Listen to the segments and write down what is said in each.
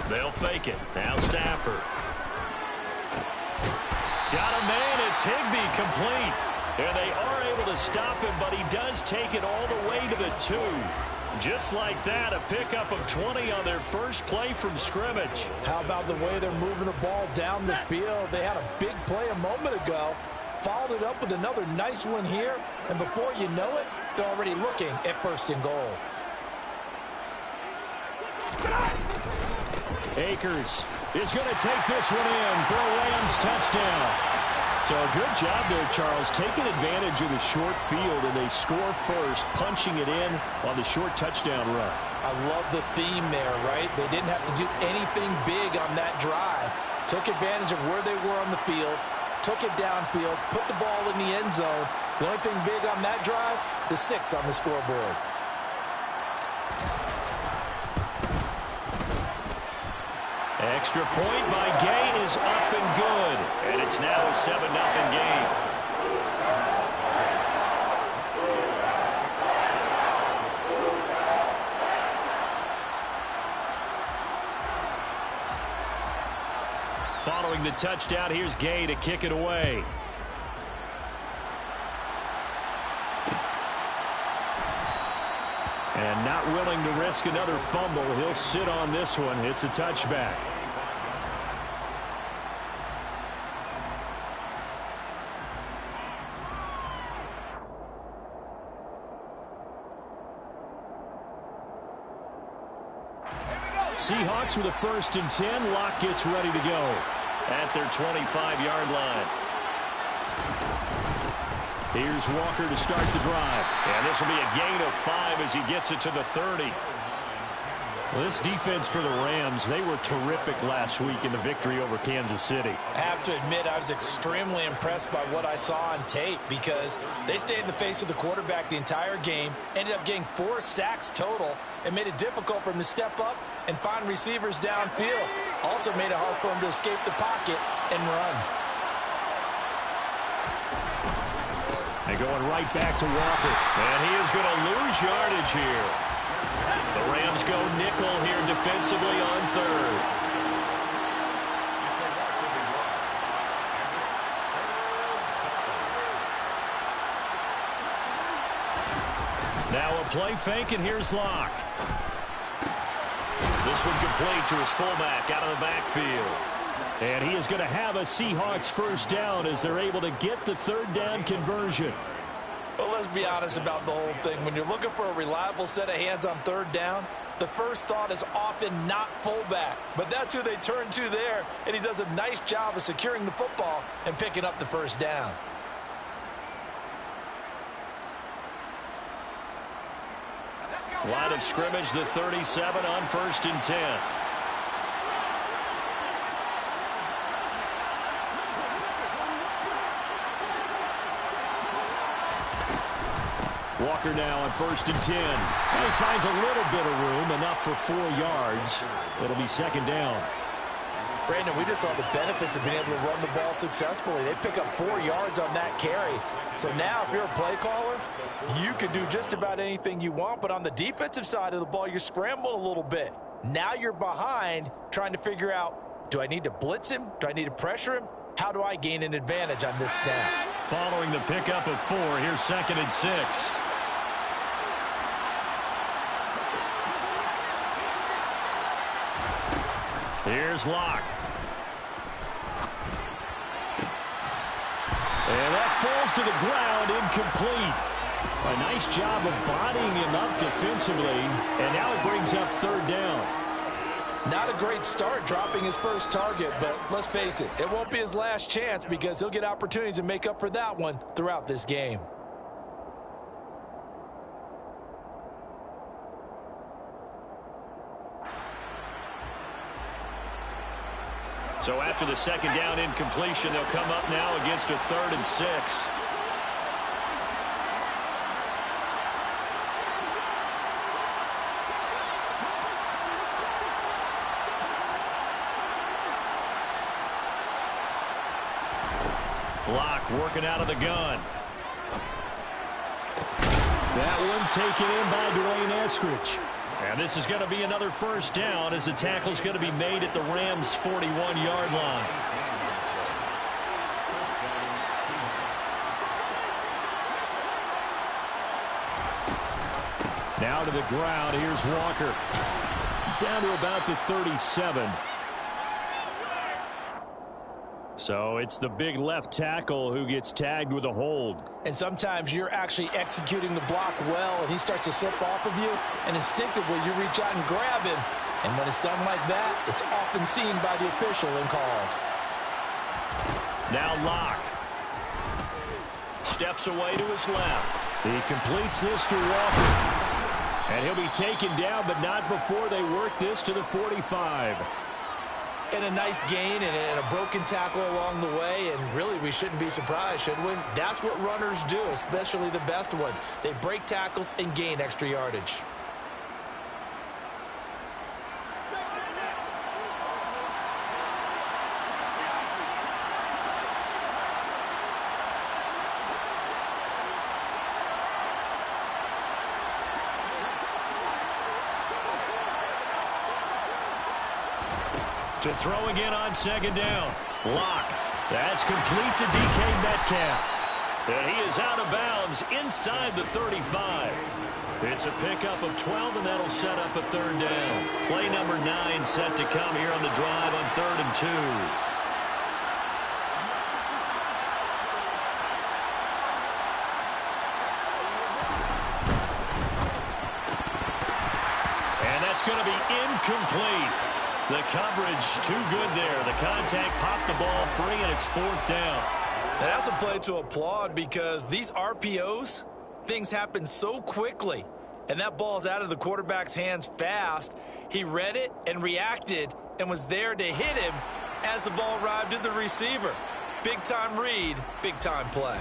They'll fake it. Now Stafford. Got a man. It's Higbee complete. And they are able to stop him, but he does take it all the way to the 2. Just like that, a pickup of 20 on their first play from scrimmage. How about the way they're moving the ball down the field? They had a big play a moment ago, followed it up with another nice one here, and before you know it, they're already looking at 1st and goal. Akers is going to take this one in for a Rams touchdown. So a good job there, Charles, taking advantage of the short field, and they score first, punching it in on the short touchdown run. I love the theme there, right? They didn't have to do anything big on that drive. Took advantage of where they were on the field, took it downfield, put the ball in the end zone. The only thing big on that drive, the 6 on the scoreboard. Extra point by Gay is up and good. And it's now a 7-0 game. Following the touchdown, here's Gay to kick it away. And not willing to risk another fumble. He'll sit on this one. It's a touchback. Seahawks with a 1st and 10. Locke gets ready to go at their 25-yard line. Here's Walker to start the drive. And this will be a gain of 5 as he gets it to the 30. Well, this defense for the Rams, they were terrific last week in the victory over Kansas City. I have to admit, I was extremely impressed by what I saw on tape because they stayed in the face of the quarterback the entire game, ended up getting 4 sacks total, and made it difficult for him to step up and find receivers downfield. Also made it hard for him to escape the pocket and run. And going right back to Walker. And he is going to lose yardage here. The Rams go nickel here defensively on 3rd. Now a play fake, and here's Locke. This one complete to his fullback out of the backfield. And he is going to have a Seahawks 1st down as they're able to get the 3rd down conversion. Well, let's be honest about the whole thing. When you're looking for a reliable set of hands on 3rd down, the first thought is often not fullback. But that's who they turn to there, and he does a nice job of securing the football and picking up the 1st down. Line of scrimmage, the 37 on 1st and 10. Walker now on 1st and 10. And he finds a little bit of room, enough for 4 yards. It'll be 2nd down. Brandon, we just saw the benefits of being able to run the ball successfully. They pick up 4 yards on that carry. So now if you're a play caller, you can do just about anything you want. But on the defensive side of the ball, you're scrambling a little bit. Now you're behind trying to figure out, do I need to blitz him? Do I need to pressure him? How do I gain an advantage on this snap? Following the pickup of 4, here's 2nd and 6. Here's Locke. And that falls to the ground, incomplete. A nice job of bodying him up defensively, and now it brings up 3rd down. Not a great start dropping his first target, but let's face it, it won't be his last chance because he'll get opportunities to make up for that one throughout this game. So after the 2nd down incompletion, they'll come up now against a 3rd and 6. Block working out of the gun. That one taken in by Dwayne Eskridge. And this is going to be another first down as the tackle's going to be made at the Rams' 41-yard line. Now to the ground. Here's Walker. Down to about the 37. So it's the big left tackle who gets tagged with a hold. And sometimes you're actually executing the block well, and he starts to slip off of you, and instinctively you reach out and grab him. And when it's done like that, it's often seen by the official and called. Now Locke. Steps away to his left. He completes this to Walker. And he'll be taken down, but not before they work this to the 45. And a nice gain and a broken tackle along the way, and really we shouldn't be surprised, should we? That's what runners do, especially the best ones. They break tackles and gain extra yardage. To throw again on second down. Locke. That's complete to DK Metcalf. And he is out of bounds inside the 35. It's a pickup of 12, and that'll set up a third down. Play number 9 set to come here on the drive on 3rd and 2. And that's going to be incomplete. The coverage too good there. The contact popped the ball free, and it's 4th down. And that's a play to applaud because these RPOs, things happen so quickly. And that ball's out of the quarterback's hands fast. He read it and reacted and was there to hit him as the ball arrived at the receiver. Big-time read, big-time play.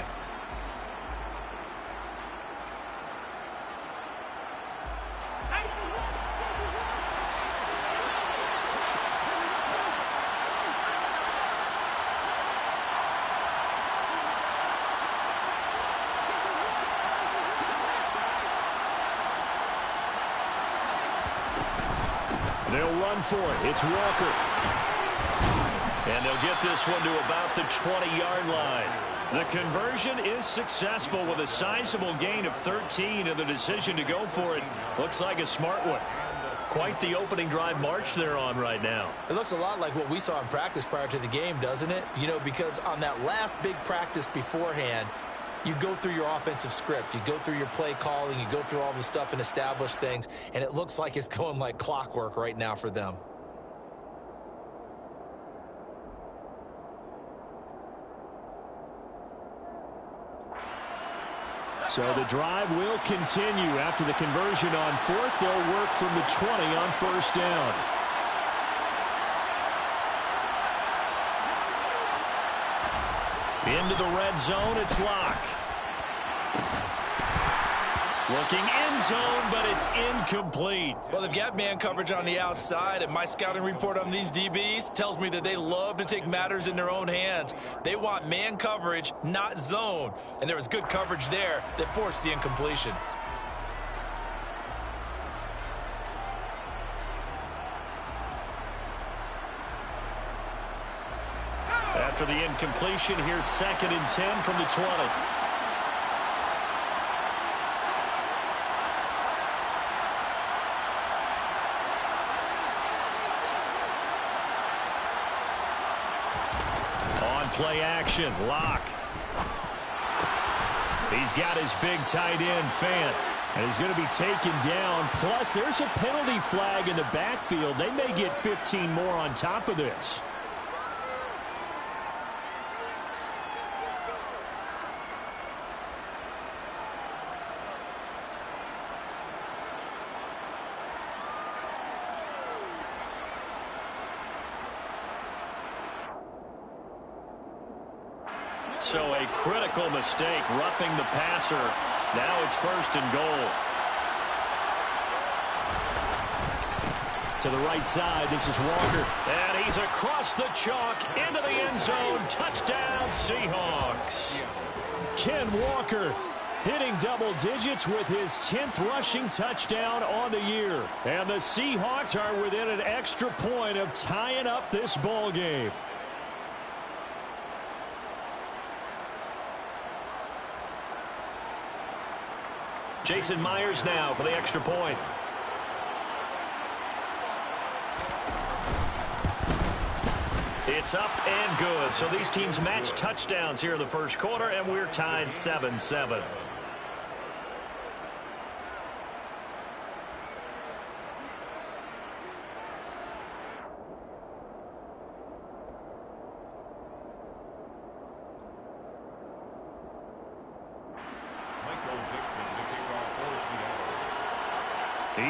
They'll run for it. It's Walker. And they'll get this one to about the 20-yard line. The conversion is successful with a sizable gain of 13, and the decision to go for it looks like a smart one. Quite the opening drive march they're on right now. It looks a lot like what we saw in practice prior to the game, doesn't it? You know, because on that last big practice beforehand, you go through your offensive script. You go through your play calling. You go through all the stuff and establish things. And it looks like it's going like clockwork right now for them. So the drive will continue after the conversion on 4th. They'll work from the 20 on 1st down. Into the red zone, it's Locke. Looking end zone, but it's incomplete. Well, they've got man coverage on the outside, and my scouting report on these DBs tells me that they love to take matters in their own hands. They want man coverage, not zone. And there was good coverage there that forced the incompletion. After the incompletion, here's 2nd and 10 from the 20. On play action, Locke. He's got his big tight end, Fant. And he's going to be taken down. Plus, there's a penalty flag in the backfield. They may get 15 more on top of this. So a critical mistake, roughing the passer. Now it's 1st and goal. To the right side, this is Walker. And he's across the chalk into the end zone. Touchdown, Seahawks. Ken Walker hitting double digits with his 10th rushing touchdown on the year. And the Seahawks are within an extra point of tying up this ball game. Jason Myers now for the extra point. It's up and good. So these teams match touchdowns here in the first quarter, and we're tied 7-7.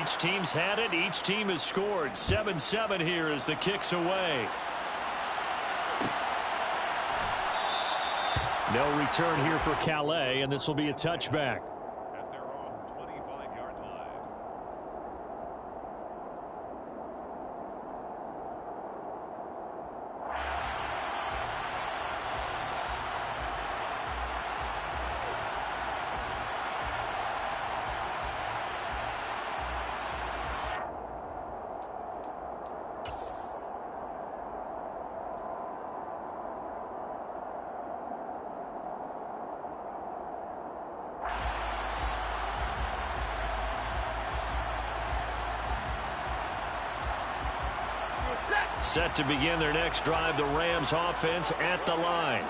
Each team's had it. Each team has scored. 7-7 here as the kick's away. No return here for Calais, and this will be a touchback. At their own 25-yard line. Set to begin their next drive, the Rams offense at the line.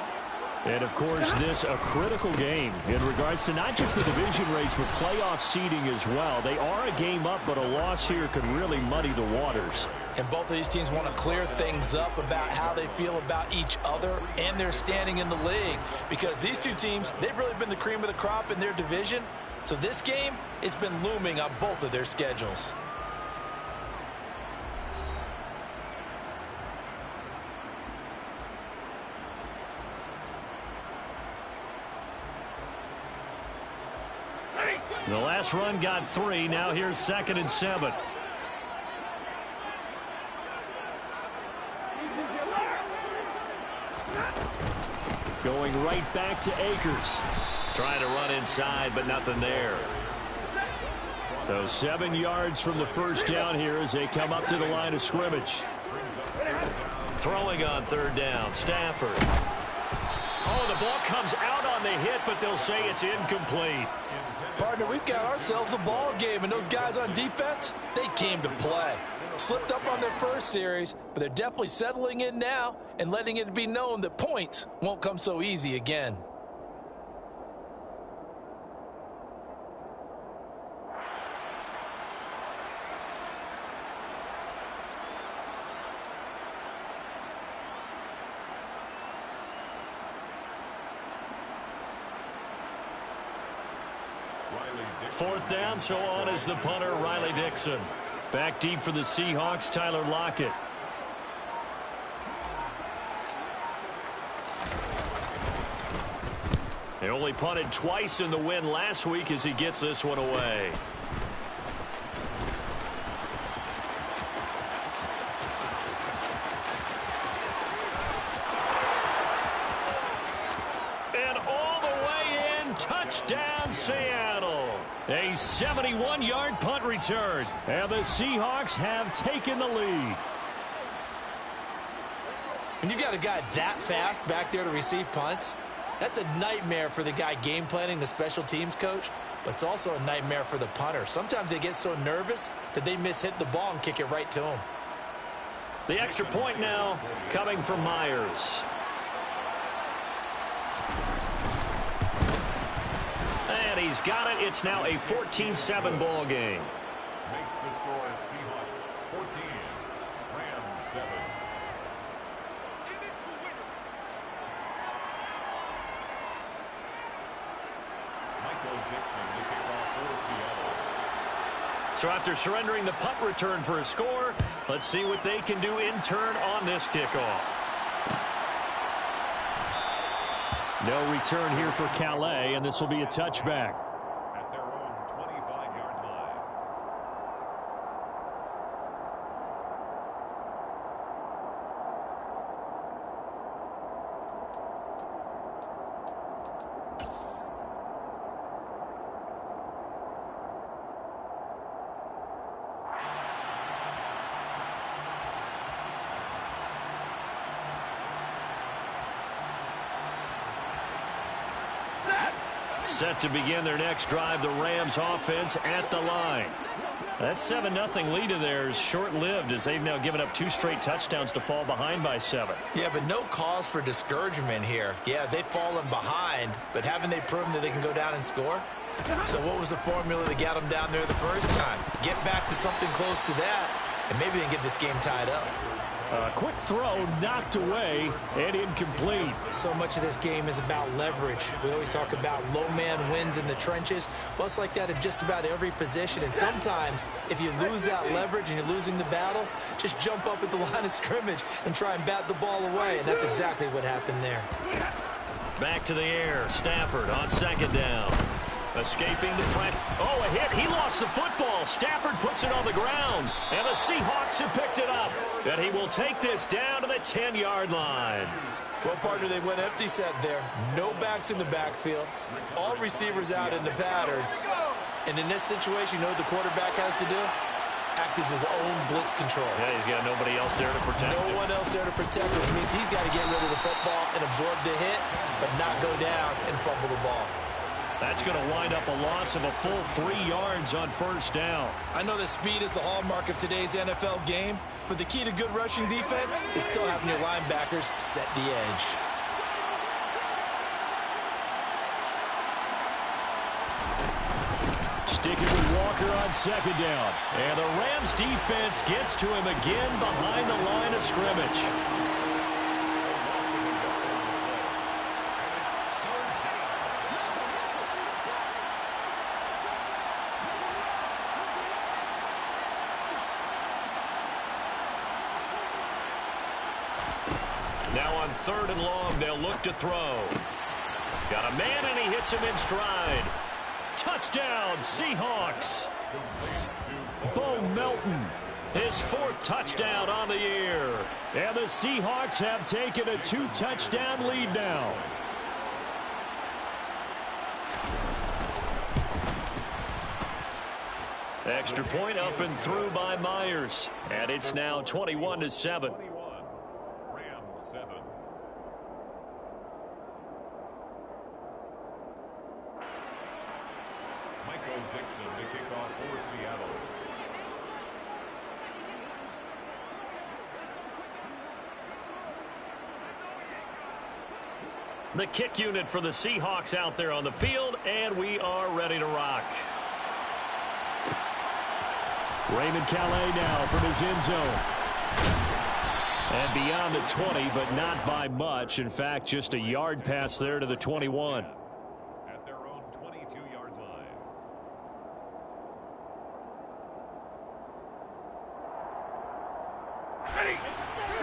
And, of course, this a critical game in regards to not just the division race, but playoff seeding as well. They are a game up, but a loss here could really muddy the waters. And both of these teams want to clear things up about how they feel about each other and their standing in the league. Because these two teams, they've really been the cream of the crop in their division. So this game, it's been looming on both of their schedules. The last run got 3. Now here's 2nd and 7. Going right back to Akers. Trying to run inside, but nothing there. So 7 yards from the first down here as they come up to the line of scrimmage. Throwing on 3rd down, Stafford. Oh, the ball comes out on the hit, but they'll say it's incomplete. Partner, we've got ourselves a ball game, and those guys on defense, they came to play. Slipped up on their first series, but they're definitely settling in now and letting it be known that points won't come so easy again. Fourth down, so on is the punter, Riley Dixon. Back deep for the Seahawks, Tyler Lockett. He only punted twice in the win last week as he gets this one away. And all the way in, touchdown Seattle. A 71-yard punt return. And the Seahawks have taken the lead. When you got a guy that fast back there to receive punts, that's a nightmare for the guy game planning, the special teams coach, but it's also a nightmare for the punter. Sometimes they get so nervous that they mishit the ball and kick it right to him. The extra point now coming from Myers. And he's got it. It's now a 14-7 ball game. Makes the score Seahawks 14, Rams 7. So after surrendering the punt return for a score, let's see what they can do in turn on this kickoff. No return here for Calais, and this will be a touchback. At their own 25-yard line. Set to begin their next drive, the Rams offense at the line. That 7-0 lead of theirs short-lived as they've now given up 2 straight touchdowns to fall behind by 7. Yeah, but no cause for discouragement here. Yeah, they've fallen behind, but haven't they proven that they can go down and score? So what was the formula that got them down there the first time? Get back to something close to that, and maybe they can get this game tied up. Quick throw knocked away and incomplete. So much of this game is about leverage. We always talk about low man wins in the trenches. Well, it's like that in just about every position. And sometimes if you lose that leverage and you're losing the battle, just jump up at the line of scrimmage and try and bat the ball away. And that's exactly what happened there. Back to the air. Stafford on 2nd down. Escaping the pressure. Oh, a hit. He lost the football. Stafford puts it on the ground. And the Seahawks have picked it up. And he will take this down to the 10-yard line. Well, partner, they went empty set there. No backs in the backfield. All receivers out in the pattern. And in this situation, you know what the quarterback has to do? Act as his own blitz control. Yeah, he's got nobody else there to protect him. No one else there to protect him. It means he's got to get rid of the football and absorb the hit, but not go down and fumble the ball. That's going to wind up a loss of a full 3 yards on 1st down. I know that speed is the hallmark of today's NFL game, but the key to good rushing defense is still having your linebackers set the edge. Sticking with Walker on 2nd down. And the Rams defense gets to him again behind the line of scrimmage. Now on 3rd and long, they'll look to throw. Got a man, and he hits him in stride. Touchdown, Seahawks. Bo Melton, his 4th touchdown on the year. And the Seahawks have taken a 2-touchdown lead now. Extra point up and through by Myers. And it's now 21-7. The kick unit for the Seahawks out there on the field, and we are ready to rock. Raymond Calais now from his end zone. And beyond the 20, but not by much. In fact, just a yard pass there to the 21. At their own 22-yard line.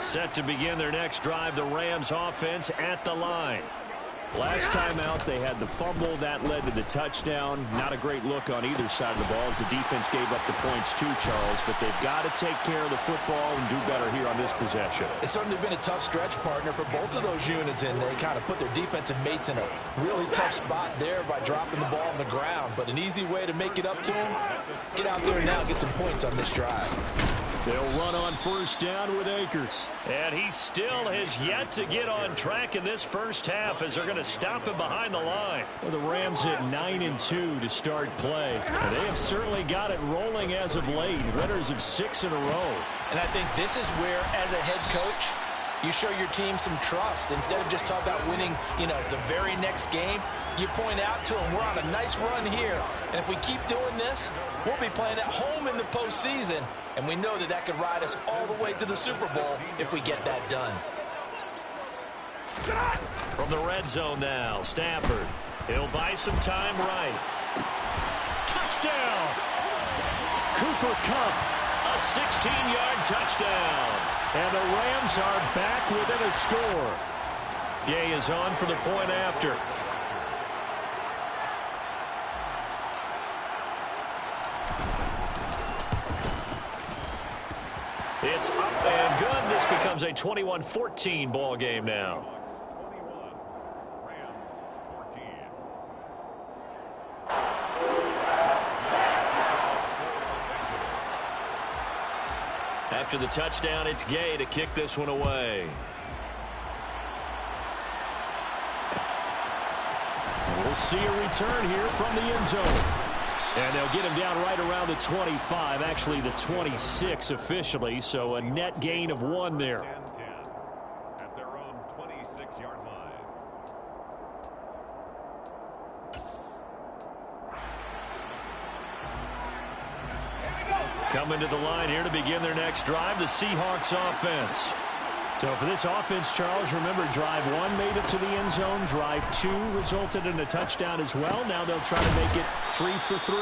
Set to begin their next drive, the Rams offense at the line. Last time out, they had the fumble. That led to the touchdown. Not a great look on either side of the ball as the defense gave up the points too, Charles. But they've got to take care of the football and do better here on this possession. It's certainly been a tough stretch, partner, for both of those units, and they kind of put their defensive mates in a really tough spot there by dropping the ball on the ground. But an easy way to make it up to them, get out there now and get some points on this drive. They'll run on 1st down with Akers. And he still has yet to get on track in this first half as they're going to stop him behind the line. Well, the Rams at 9-2 to start play. And they have certainly got it rolling as of late. Winners of 6 in a row. And I think this is where, as a head coach, you show your team some trust. Instead of just talking about winning, the very next game, you point out to them, we're on a nice run here. And if we keep doing this, we'll be playing at home in the postseason. And we know that that could ride us all the way to the Super Bowl if we get that done. From the red zone now, Stafford. He'll buy some time right. Touchdown! Cooper Kupp, a 16-yard touchdown. And the Rams are back within a score. Gay is on for the point after. It's up and good. This becomes a 21-14 ball game now. 21, Rams 14. After the touchdown, it's Gay to kick this one away. We'll see a return here from the end zone. And they'll get him down right around the 25, actually the 26 officially, so a net gain of 1 there. 10-10 at their own 26-yard line. Coming to the line here to begin their next drive, the Seahawks offense. So for this offense, Charles, remember drive 1 made it to the end zone. Drive 2 resulted in a touchdown as well. Now they'll try to make it 3 for 3.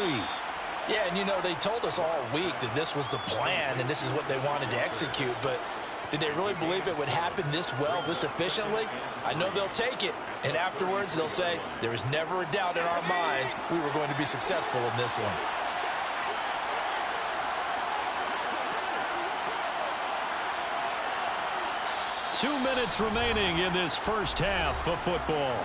Yeah, and you know, they told us all week that this was the plan and this is what they wanted to execute, but did they really believe it would happen this well, this efficiently? I know they'll take it, and afterwards they'll say, there was never a doubt in our minds we were going to be successful in this one. Two minutes remaining in this first half of football.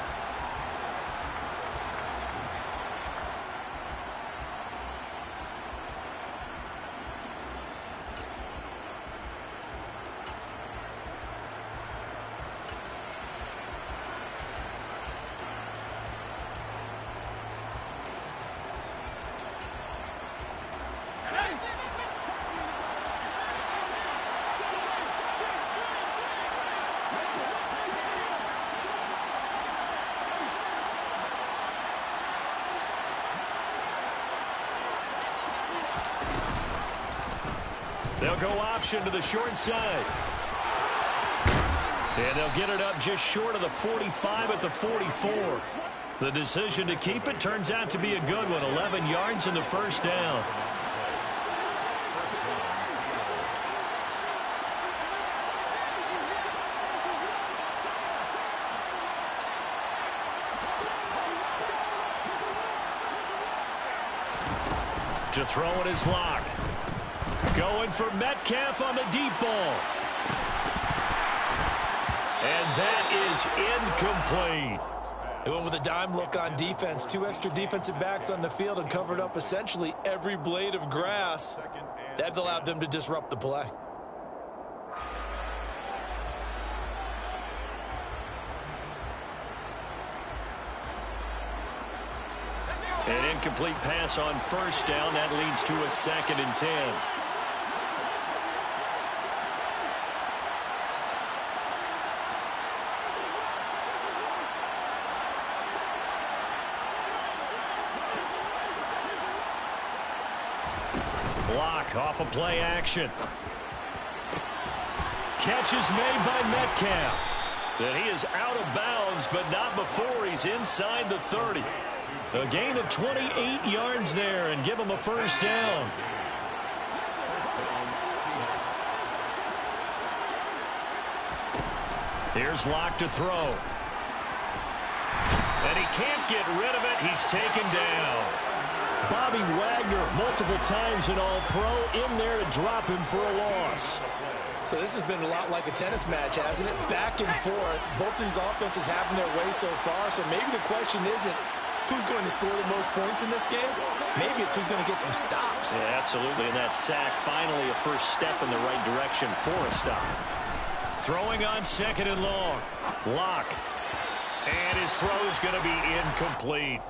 They'll go option to the short side. And they'll get it up just short of the 45 at the 44. The decision to keep it turns out to be a good one. 11 yards in the first down. To throw it is Locke. Going for Metcalf on the deep ball. And that is incomplete. They went with a dime look on defense. 2 extra defensive backs on the field and covered up essentially every blade of grass. That allowed them to disrupt the play. An incomplete pass on first down. That leads to a 2nd and 10. Block off of play action. Catch is made by Metcalf. And he is out of bounds, but not before he's inside the 30. A gain of 28 yards there and give him a first down. Here's Locke to throw. And he can't get rid of it. He's taken down. Bobby Wagner, multiple times an All-Pro, in there to drop him for a loss. So this has been a lot like a tennis match, hasn't it? Back and forth. Both of these offenses having their way so far. So maybe the question isn't who's going to score the most points in this game. Maybe it's who's going to get some stops. Yeah, absolutely. And that sack, finally a first step in the right direction for a stop. Throwing on 2nd and long. Locke. And his throw is going to be incomplete.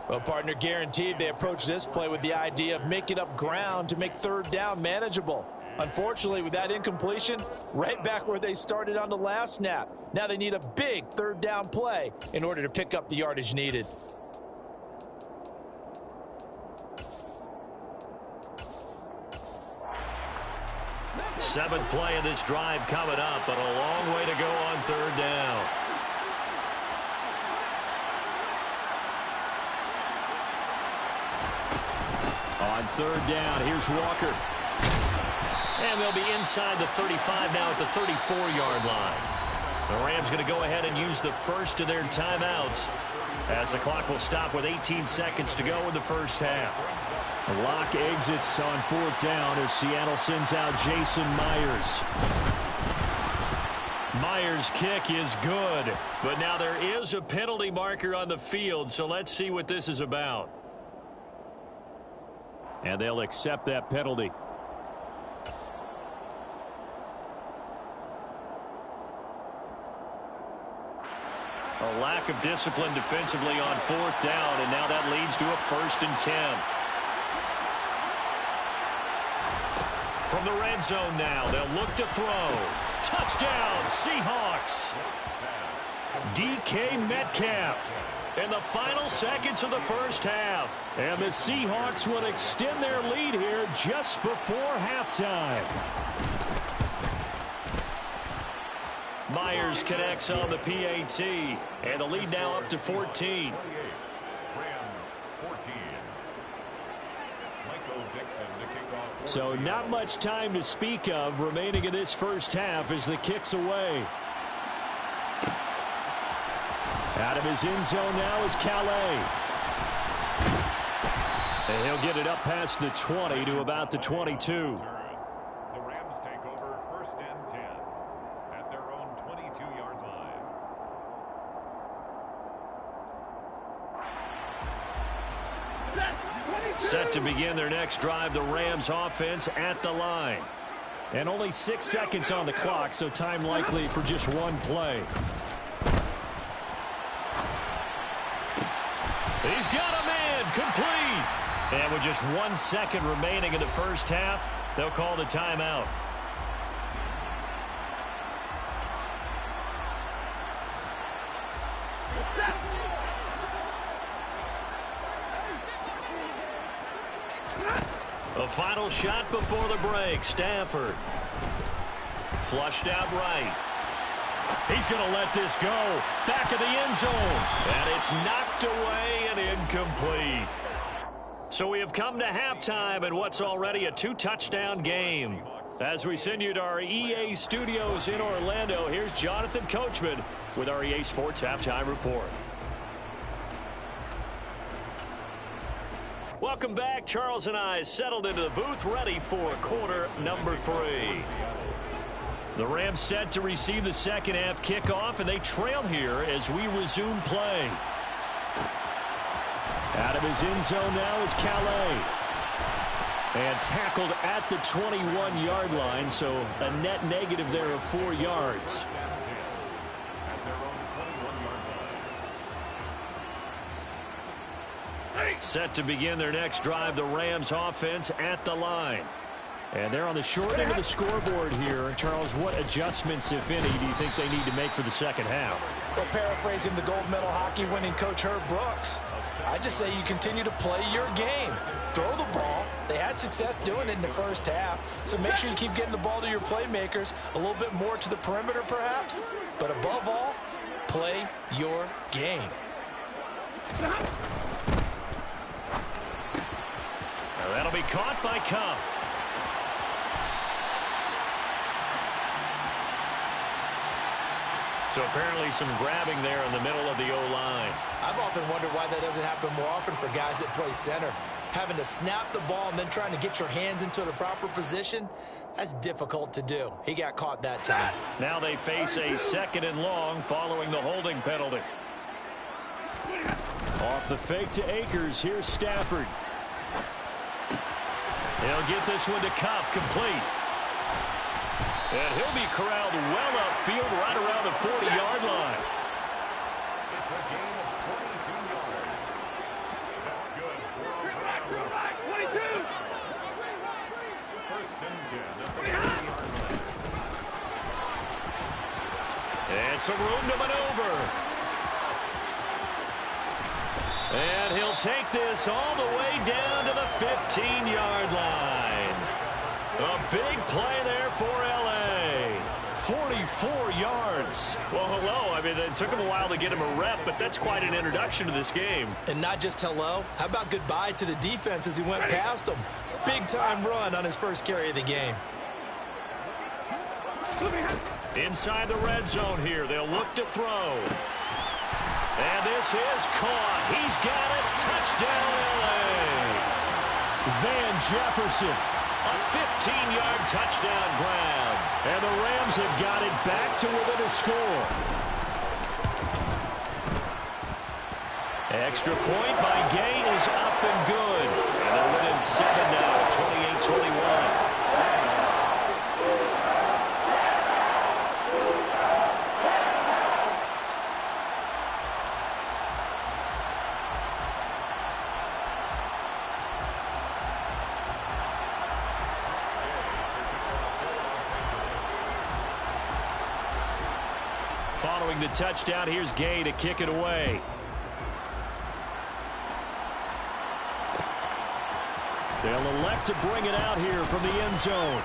Well, partner, guaranteed they approach this play with the idea of making up ground to make 3rd down manageable. Unfortunately, with that incompletion, right back where they started on the last snap. Now they need a big 3rd down play in order to pick up the yardage needed. Seventh play of this drive coming up, but a long way to go on 3rd down. On 3rd down, here's Walker. And they'll be inside the 35 now at the 34-yard line. The Rams going to go ahead and use the first of their timeouts as the clock will stop with 18 seconds to go in the first half. Locke exits on 4th down as Seattle sends out Jason Myers. Myers' kick is good, but now there is a penalty marker on the field, so let's see what this is about. And they'll accept that penalty. A lack of discipline defensively on 4th down, and now that leads to a 1st and 10. From the red zone now, they'll look to throw. Touchdown, Seahawks. DK Metcalf in the final seconds of the first half. And the Seahawks will extend their lead here just before halftime. Myers connects on the PAT, and the lead now up to 14. Rams 14. Michael Dixon to kick off. So not much time to speak of remaining in this first half as the kick's away. Out of his end zone now is Calais. And he'll get it up past the 20 to about the 22. The Rams take over 1st and 10 at their own 22-yard line. Set to begin their next drive, the Rams offense at the line. And only 6 seconds on the clock, so time likely for just one play. He's got a man, complete. And with just 1 second remaining in the first half, they'll call the timeout. A final shot before the break. Stafford. Flushed out right. He's going to let this go. Back of the end zone. And it's knocked away and incomplete. So we have come to halftime in what's already a 2-touchdown game. As we send you to our EA studios in Orlando, here's Jonathan Coachman with our EA Sports Halftime Report. Welcome back. Charles and I settled into the booth ready for quarter number 3. The Rams set to receive the second half kickoff, and they trail here as we resume play. Out of his end zone now is Calais. And tackled at the 21-yard line, so a net negative there of 4 yards. Set to begin their next drive, the Rams offense at the line. And they're on the short end of the scoreboard here. Charles, what adjustments, if any, do you think they need to make for the second half? Well, paraphrasing the gold medal hockey winning coach Herb Brooks, I just say you continue to play your game. Throw the ball. They had success doing it in the first half, so make sure you keep getting the ball to your playmakers, a little bit more to the perimeter perhaps, but above all, play your game. Now that'll be caught by Cup. So apparently some grabbing there in the middle of the O-line. I've often wondered why that doesn't happen more often for guys that play center. Having to snap the ball and then trying to get your hands into the proper position, that's difficult to do. He got caught that time. Now they face a 2nd and long following the holding penalty. Off the fake to Akers. Here's Stafford. He'll get this one to Cup, complete. And he'll be corralled well upfield right around the 40-yard line. It's a gain of 22 yards. That's good for a right, 22. 1st and 10 at the 40-yard line. And some room to maneuver. And he'll take this all the way down to the 15-yard line. A big play there for L.A. 44 yards. Well, hello. I mean, it took him a while to get him a rep, but that's quite an introduction to this game. And not just hello. How about goodbye to the defense as he went past him? Big-time run on his first carry of the game. Inside the red zone here. They'll look to throw. And this is caught. He's got it. Touchdown, L.A. Van Jefferson. A 15-yard touchdown grab. And the Rams have got it back to within a score. Extra point by Gay is up and good. And they're winning 7 now, 28-21. following the touchdown. Here's Gay to kick it away. They'll elect to bring it out here from the end zone.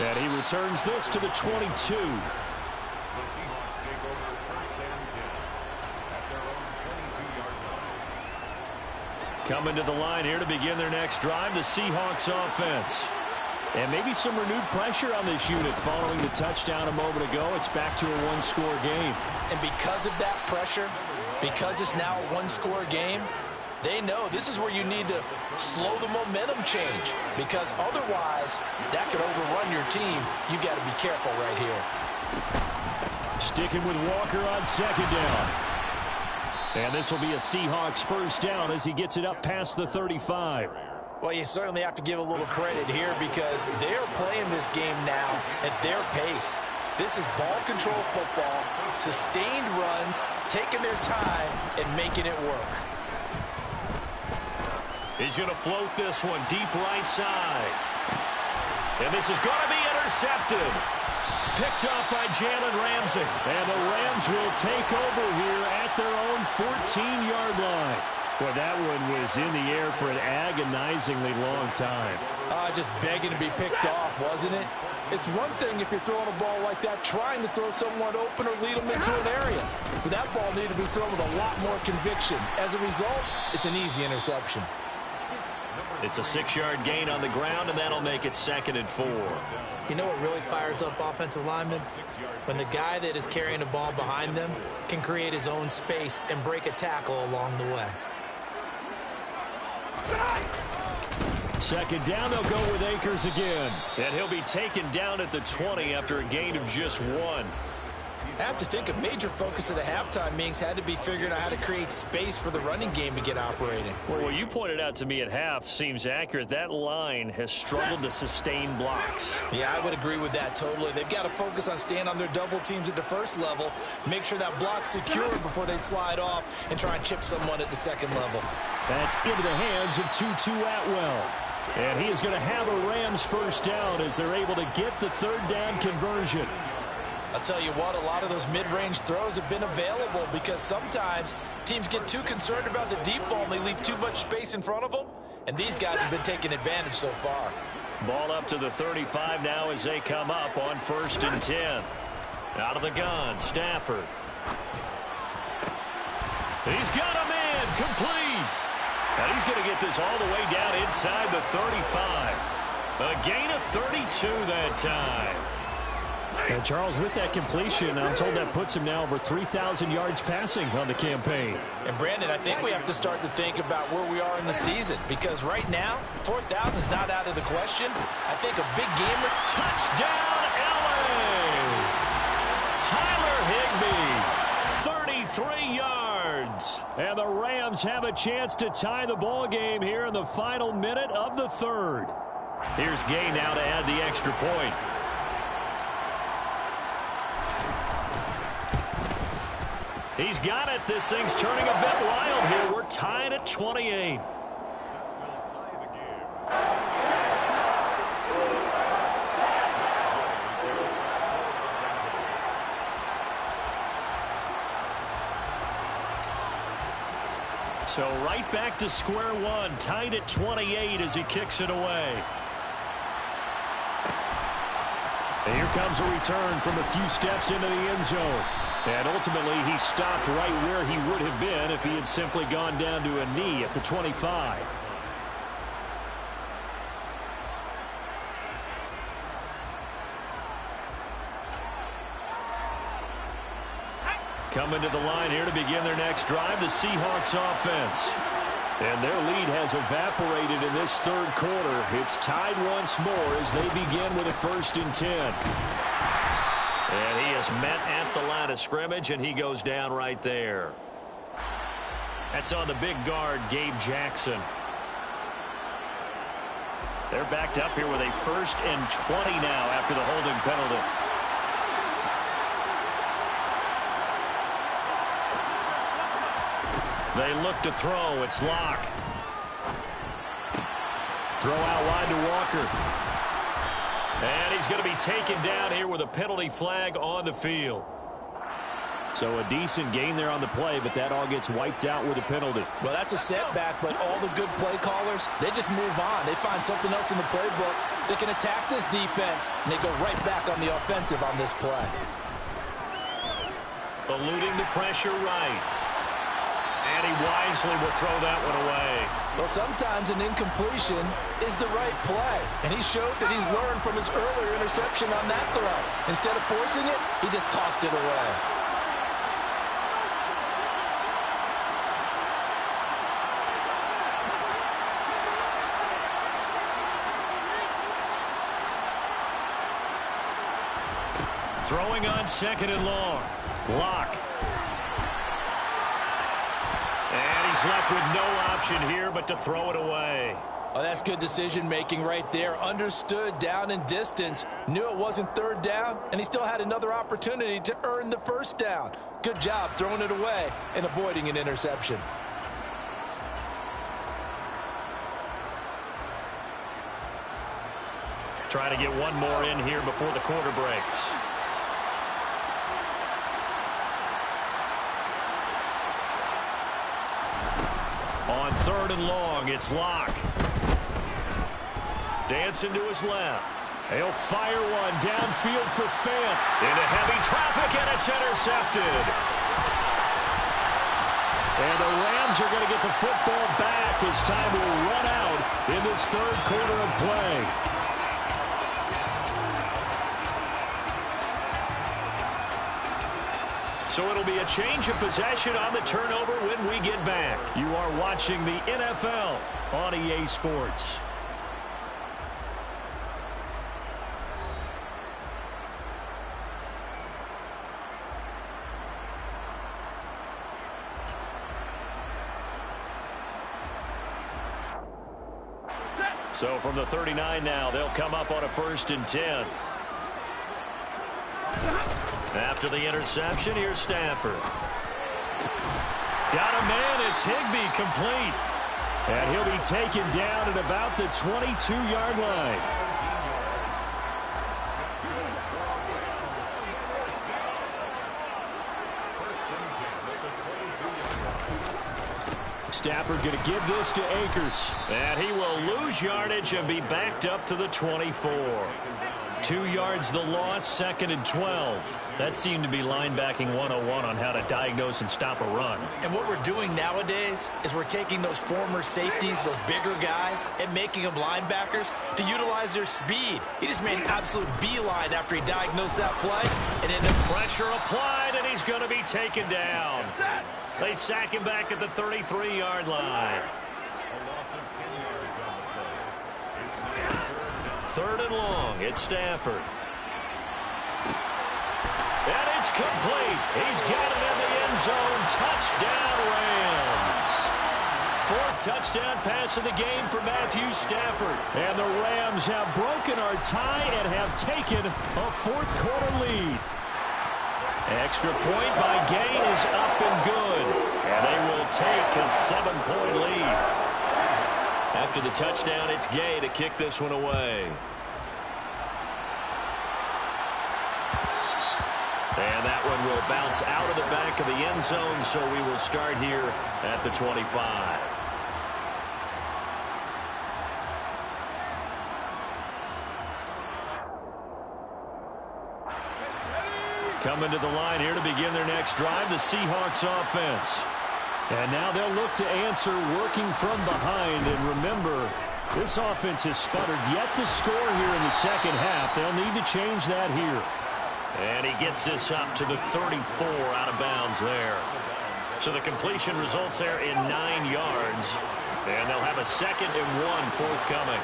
And he returns this to the 22. The Seahawks take over first and 10 at their own 22-yard line. Coming to the line here to begin their next drive, the Seahawks offense. And maybe some renewed pressure on this unit following the touchdown a moment ago. It's back to a one-score game. And because of that pressure, because it's now a one-score game, they know this is where you need to slow the momentum change, because otherwise that could overrun your team. You got to be careful right here. Sticking with Walker on second down. And this will be a Seahawks first down as he gets it up past the 35. Well, you certainly have to give a little credit here because they're playing this game now at their pace. This is ball control football, sustained runs, taking their time and making it work. He's going to float this one deep right side. And this is going to be intercepted. Picked off by Jalen Ramsey. And the Rams will take over here at their own 14-yard line. Well, that one was in the air for an agonizingly long time. Just begging to be picked off, wasn't it? It's one thing if you're throwing a ball like that, trying to throw someone open or lead them into an area. But that ball needed to be thrown with a lot more conviction. As a result, it's an easy interception. It's a 6-yard gain on the ground, and that'll make it 2nd and 4. You know what really fires up offensive linemen? When the guy that is carrying the ball behind them can create his own space and break a tackle along the way. Second down, they'll go with Akers again. And he'll be taken down at the 20 after a gain of just 1. I have to think a major focus of the halftime meetings had to be figuring out how to create space for the running game to get operating. Well, what you pointed out to me at half seems accurate. That line has struggled to sustain blocks. Yeah, I would agree with that totally. They've got to focus on staying on their double teams at the first level, make sure that block's secure before they slide off and try and chip someone at the second level. That's into the hands of Tutu Atwell. And he is going to have a Rams first down as they're able to get the third down conversion. I'll tell you what, a lot of those mid-range throws have been available because sometimes teams get too concerned about the deep ball and they leave too much space in front of them. And these guys have been taking advantage so far. Ball up to the 35 now as they come up on 1st and 10. Out of the gun, Stafford. He's got a man complete. And he's going to get this all the way down inside the 35. A gain of 32 that time. And Charles, with that completion, I'm told that puts him now over 3,000 yards passing on the campaign. And Brandon, I think we have to start to think about where we are in the season, because right now, 4,000 is not out of the question. I think a big gamer. Touchdown, LA! Tyler Higbee, 33 yards. And the Rams have a chance to tie the ball game here in the final minute of the third. Here's Gay now to add the extra point. He's got it. This thing's turning a bit wild here. We're tied at 28. So right back to square one, tied at 28 as he kicks it away. And here comes a return from a few steps into the end zone. And ultimately, he stopped right where he would have been if he had simply gone down to a knee at the 25. Coming to the line here to begin their next drive, the Seahawks offense. And their lead has evaporated in this third quarter. It's tied once more as they begin with a 1st and 10. And he is met at the line of scrimmage, and he goes down right there. That's on the big guard, Gabe Jackson. They're backed up here with a 1st and 20 now after the holding penalty. They look to throw. It's Locke. Throw out wide to Walker. And he's going to be taken down here with a penalty flag on the field. So a decent gain there on the play, but that all gets wiped out with a penalty. Well, that's a setback, but all the good play callers, they just move on. They find something else in the playbook. They can attack this defense, and they go right back on the offensive on this play. Eluding the pressure right. And he wisely will throw that one away. Well, sometimes an incompletion is the right play, and he showed that he's learned from his earlier interception on that throw. Instead of forcing it, he just tossed it away. Throwing on second and long. Lock. And he's left with no option here but to throw it away. Oh, that's good decision-making right there. Understood down and distance. Knew it wasn't third down, and he still had another opportunity to earn the first down. Good job throwing it away and avoiding an interception. Try to get one more in here before the quarter breaks. On third and long, it's Lock. Dancing to his left. He'll fire one downfield for Fant. Into heavy traffic, and it's intercepted. And the Rams are going to get the football back as time will run out in this third quarter of play. So it'll be a change of possession on the turnover when we get back. You are watching the NFL on EA Sports. So from the 39 now, they'll come up on a 1st and 10. After the interception, here's Stafford. Got a man, it's Higbee, complete. And he'll be taken down at about the 22-yard line. Stafford going to give this to Akers. And he will lose yardage and be backed up to the 24. 2 yards the loss, 2nd and 12. That seemed to be linebacking 101 on how to diagnose and stop a run. And what we're doing nowadays is we're taking those former safeties, those bigger guys, and making them linebackers to utilize their speed. He just made an absolute beeline after he diagnosed that play. And then the pressure applied, and he's going to be taken down. They sack him back at the 33-yard line. Third and long, it's Stafford. And it's complete. He's got it in the end zone. Touchdown, Rams. 4th touchdown pass of the game for Matthew Stafford. And the Rams have broken our tie and have taken a 4th quarter lead. Extra point by Gay is up and good. And they will take a 7-point lead. After the touchdown, it's Gay to kick this one away. And that one will bounce out of the back of the end zone, so we will start here at the 25. Coming to the line here to begin their next drive, the Seahawks offense. And now they'll look to answer working from behind. And remember, this offense has sputtered yet to score here in the second half. They'll need to change that here. And he gets this up to the 34 out of bounds there. So the completion results there in 9 yards. And they'll have a 2nd and 1 forthcoming.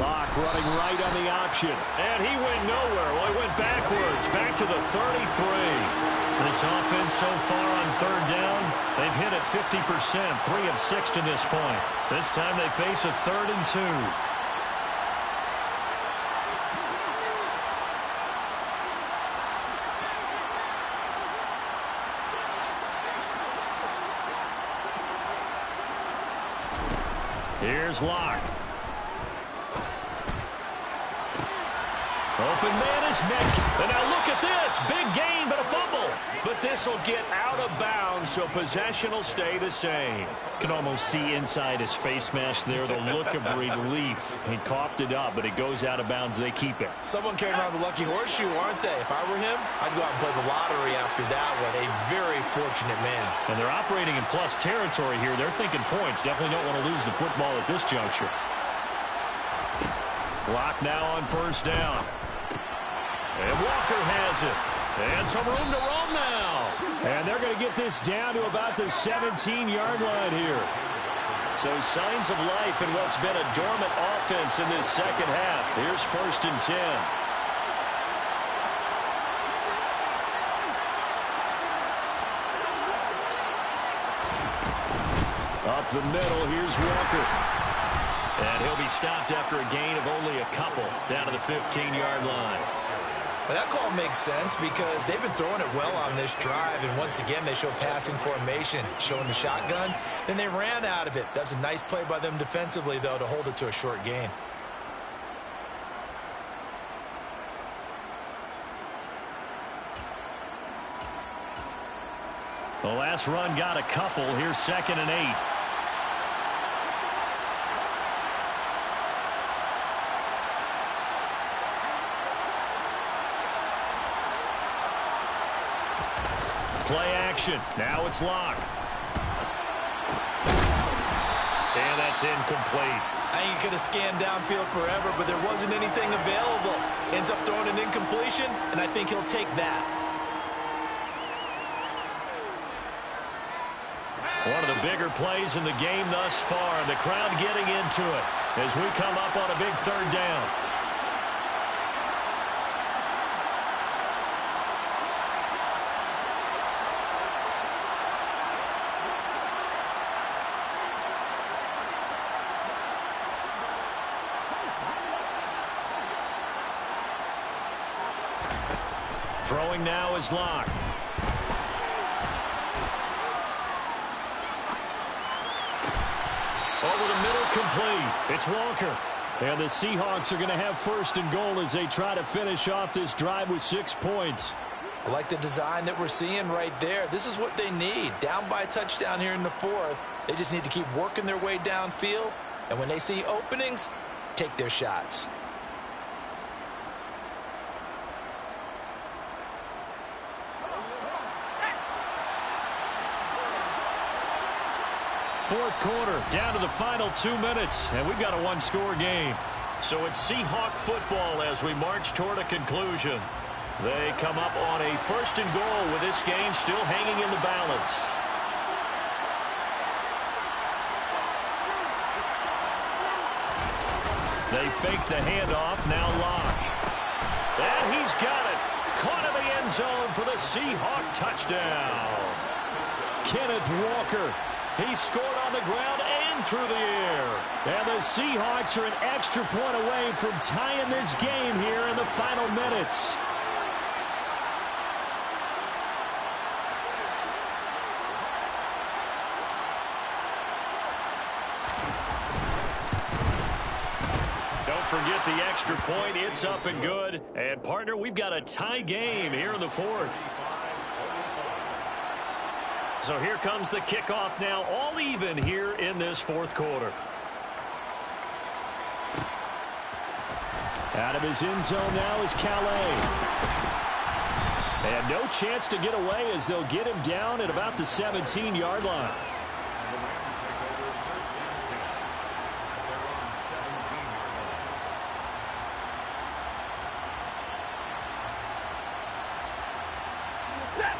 Lock running right on the option. And he went nowhere. Well, he went backwards, back to the 33. This offense so far on 3rd down, they've hit it 50%, 3 of 6 to this point. This time they face a 3rd and 2. Here's Lock. Open man is Mick. And now look at this. Big gain, but a fumble. But this will get out of bounds, so possession will stay the same. Can almost see inside his face mask there the look of relief. He coughed it up, but it goes out of bounds. They keep it. Someone came around the lucky horseshoe, aren't they? If I were him, I'd go out and play the lottery after that one. A very fortunate man. And they're operating in plus territory here. They're thinking points. Definitely don't want to lose the football at this juncture. Clock now on first down. And Walker has it. And some room to roam now. And they're going to get this down to about the 17-yard line here. So signs of life in what's been a dormant offense in this second half. Here's 1st and 10. Up the middle, here's Walker. And he'll be stopped after a gain of only a couple down to the 15-yard line. Well, that call makes sense because they've been throwing it well on this drive, and once again they show passing formation, showing the shotgun. Then they ran out of it. That's a nice play by them defensively, though, to hold it to a short gain. The last run got a couple. Here's 2nd and 8. Play action. Now it's Locke. And that's incomplete. I think he could have scanned downfield forever, but there wasn't anything available. Ends up throwing an incompletion, and I think he'll take that. One of the bigger plays in the game thus far, and the crowd getting into it as we come up on a big 3rd down. Throwing now is Locke. Over the middle, complete. It's Walker. And the Seahawks are going to have 1st and goal as they try to finish off this drive with 6 points. I like the design that we're seeing right there. This is what they need. Down by a touchdown here in the 4th. They just need to keep working their way downfield. And when they see openings, take their shots. Fourth quarter, down to the final 2 minutes, and we've got a 1-score game. So it's Seahawk football as we march toward a conclusion. They come up on a 1st and goal with this game still hanging in the balance. They fake the handoff, now Locke. And he's got it. Caught in the end zone for the Seahawk touchdown. Kenneth Walker. He scored on the ground and through the air. And the Seahawks are an extra point away from tying this game here in the final minutes. Don't forget the extra point. It's up and good. And, partner, we've got a tie game here in the 4th. So here comes the kickoff now, all even here in this 4th quarter. Out of his end zone now is Calais. And no chance to get away as they'll get him down at about the 17-yard line.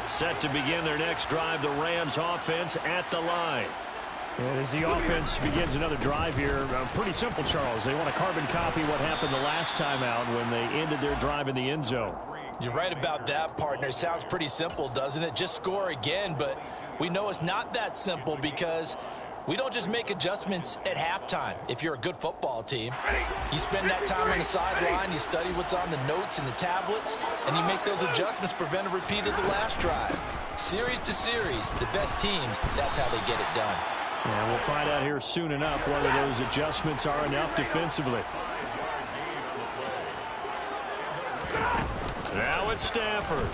Set to begin their next drive, the Rams offense at the line. And as the offense begins another drive here, pretty simple, Charles. They want to carbon copy what happened the last time out when they ended their drive in the end zone. You're right about that, partner. It sounds pretty simple, doesn't it? Just score again, but we know it's not that simple because we don't just make adjustments at halftime. If you're a good football team, you spend that time on the sideline, you study what's on the notes and the tablets, and you make those adjustments to prevent a repeat of the last drive. Series to series, the best teams, that's how they get it done. And we'll find out here soon enough whether those adjustments are enough defensively. Now it's Stafford.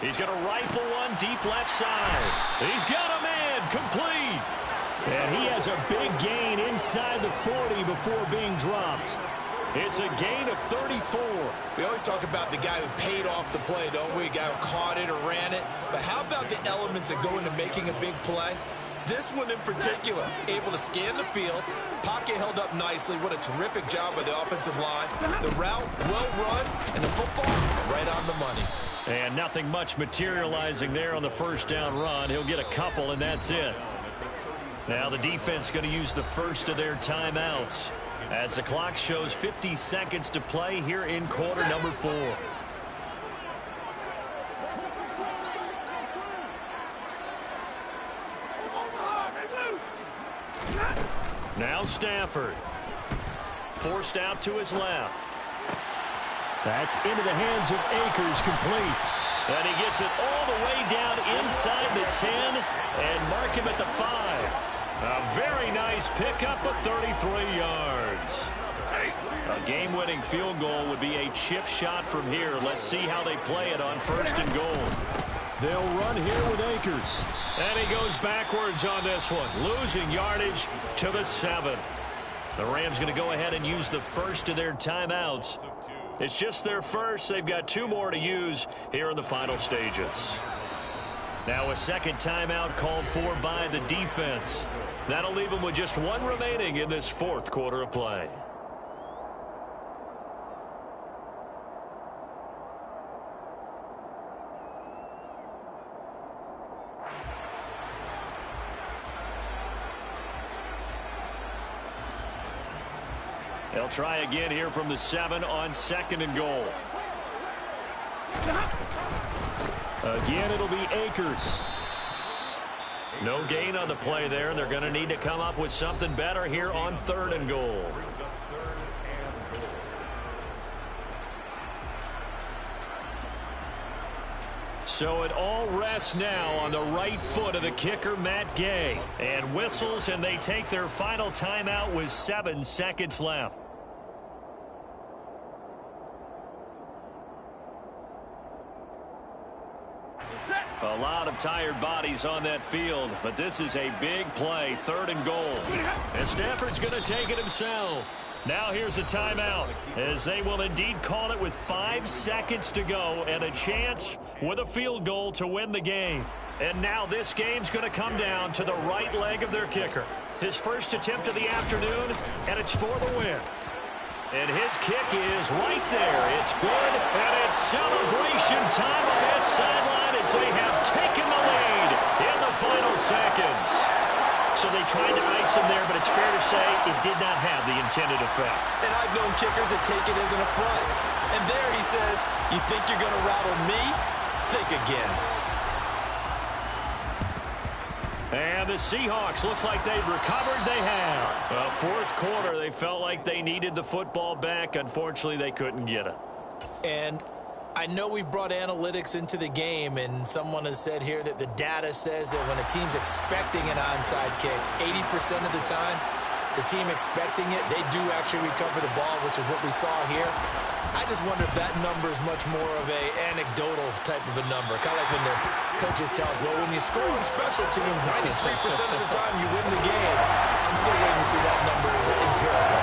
He's going to rifle one deep left side. He's got a man complete. And he has a big gain inside the 40 before being dropped. It's a gain of 34. We always talk about the guy who paid off the play, don't we? A guy who caught it or ran it. But how about the elements that go into making a big play? This one in particular, able to scan the field, pocket held up nicely. What a terrific job by the offensive line. The route, well run, and the football, right on the money. And nothing much materializing there on the first down run. He'll get a couple, and that's it. Now the defense going to use the first of their timeouts as the clock shows 50 seconds to play here in quarter number 4. Now Stafford. Forced out to his left. That's into the hands of Akers, complete. And he gets it all the way down inside the 10 and mark him at the 5. A very nice pickup of 33 yards. A game-winning field goal would be a chip shot from here. Let's see how they play it on first and goal. They'll run here with Akers. And he goes backwards on this one, losing yardage to the 7. The Rams going to go ahead and use the first of their timeouts. It's just their first. They've got 2 more to use here in the final stages. Now a second timeout called for by the defense. That'll leave them with just 1 remaining in this 4th quarter of play. They'll try again here from the 7 on 2nd and goal. Again, it'll be Akers. No gain on the play there. They're going to need to come up with something better here on 3rd and goal. So it all rests now on the right foot of the kicker, Matt Gay. And whistles, and they take their final timeout with 7 seconds left. A lot of tired bodies on that field, but this is a big play, 3rd and goal. And Stafford's going to take it himself. Now here's a timeout, as they will indeed call it with 5 seconds to go and a chance with a field goal to win the game. And now this game's going to come down to the right leg of their kicker. His first attempt of the afternoon, and it's for the win. And his kick is right there. It's good, and it's celebration time on that sideline as they have taken the lead in the final seconds. So they tried to ice him there, but it's fair to say it did not have the intended effect. And I've known kickers that take it as an affront. And there he says, you think you're going to rattle me? Think again. And the Seahawks, looks like they've recovered. They have. 4th quarter, they felt like they needed the football back. Unfortunately, they couldn't get it. And I know we brought analytics into the game, and someone has said here that the data says that when a team's expecting an onside kick, 80% of the time, the team expecting it, they do actually recover the ball, which is what we saw here. I just wonder if that number is much more of a anecdotal type of a number. Kind of like when the coaches tell us, well, when you score on special teams, 93% of the time you win the game. I'm still waiting to see that number as empirical.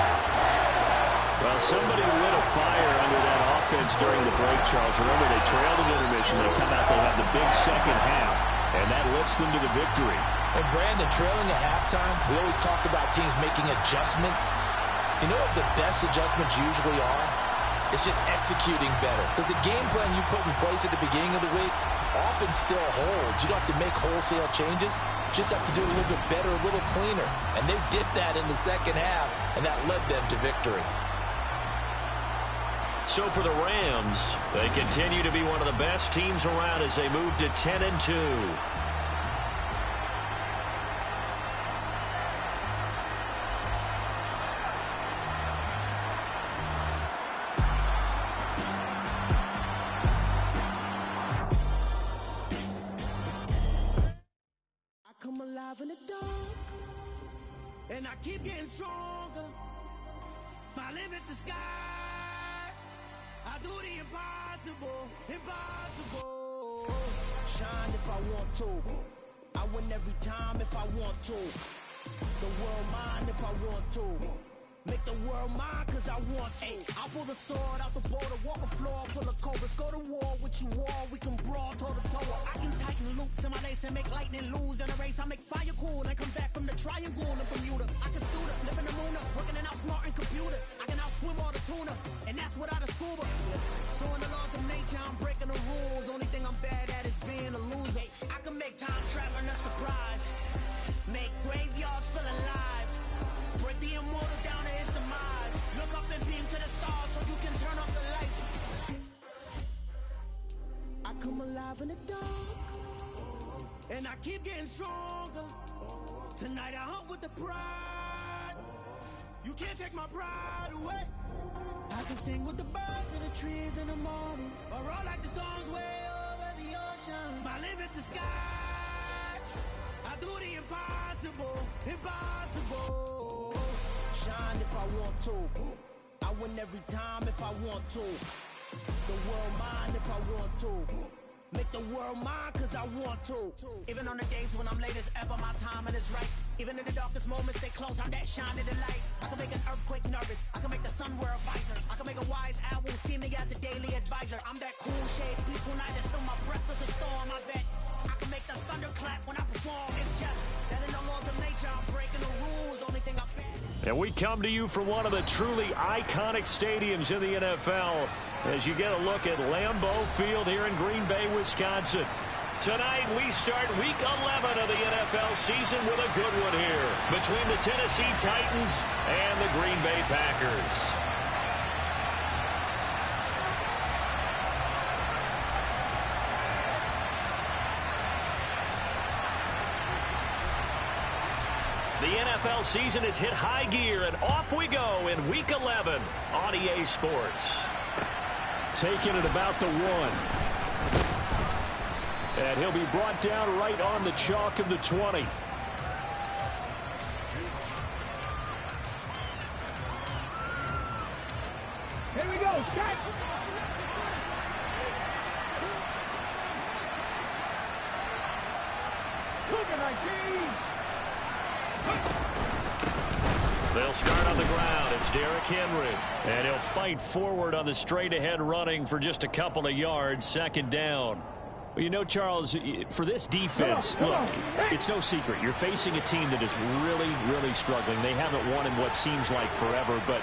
Well, somebody lit a fire under that offense during the break, Charles. Remember, they trailed in intermission. They come out, they have the big second half, and that lifts them to the victory. And Brandon, trailing at halftime, we always talk about teams making adjustments. You know what the best adjustments usually are? It's just executing better. Because the game plan you put in place at the beginning of the week often still holds. You don't have to make wholesale changes. You just have to do it a little bit better, a little cleaner. And they did that in the second half, and that led them to victory. So for the Rams, they continue to be one of the best teams around as they move to 10-2. Come alive in the dark, and I keep getting stronger. My limit's the sky. I do the impossible, impossible. Shine if I want to. I win every time if I want to. The world mine if I want to. Make the world mine cause I want to. I pull the sword out the border, walk a floor full of cobras. Go to war with you all, we can brawl toe to toe. I can tighten loops in my lace and make lightning lose in a race. I make fire cool and come back from the triangle in Bermuda. I can suit up, live in the moon up, working and outsmarting computers. I can outswim all the tuna, and that's without a scuba. So in the laws of nature, I'm breaking the rules. Only thing I'm bad at is being a loser. I can make time traveling a surprise, make graveyards feel alive, break the immortal down to his demise. Look up and beam to the stars so you can turn off the lights. I come alive in the dark, and I keep getting stronger. Tonight I hunt with the pride. You can't take my pride away. I can sing with the birds and the trees in the morning, or roll like the storms way over the ocean. My limit's the skies. I do the impossible, impossible. Shine if I want to. I win every time if I want to. The world mine if I want to. Make the world mine cause I want to. Even on the days when I'm late as ever, my timing is right. Even in the darkest moments, stay close, I'm that shining the light. I can make an earthquake nervous, I can make the sun wear a visor. I can make a wise owl see me as a daily advisor. I'm that cool shade, peaceful night, and still my breath is a storm. I bet I can make the thunder clap when I perform. It's just that in the laws of nature, I'm breaking the rules. Only thing I bet. And we come to you from one of the truly iconic stadiums in the NFL as you get a look at Lambeau Field here in Green Bay, Wisconsin. Tonight we start Week 11 of the NFL season with a good one here between the Tennessee Titans and the Green Bay Packers. The NFL season has hit high gear, and off we go in Week 11 on EA Sports. Taking it about the 1. And he'll be brought down right on the chalk of the 20. Here we go, set! Look at 19! They'll start on the ground. It's Derrick Henry. And he'll fight forward on the straight-ahead running for just a couple of yards. Second down. Well, you know, Charles, for this defense, look, it's no secret. You're facing a team that is really, really struggling. They haven't won in what seems like forever, but